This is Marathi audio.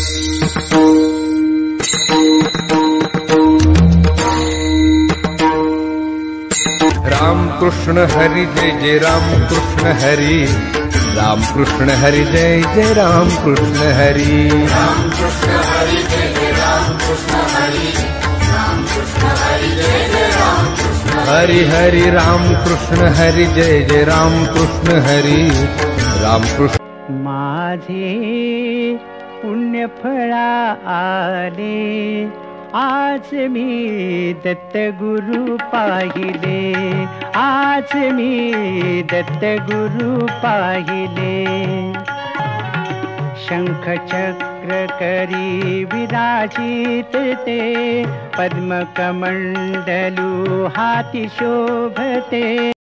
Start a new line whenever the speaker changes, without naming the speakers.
राम कृष्ण हरी जय जय राम कृष्ण हरी, राम कृष्ण हरी जय जय राम कृष्ण हरी,
राम कृष्ण हरी जय जय राम कृष्ण हरी, राम कृष्ण हरी जय जय राम कृष्ण
हरी हरी राम कृष्ण हरी जय जय राम कृष्ण हरी, राम कृष्ण.
माझे पुण्यफळा आले, आज मी दत्तगुरु पाहिले, आज मी दत्तगुरु पाहिले. शंख चक्र करी विराजित ते, पद्मकमंडलू हाती शोभते.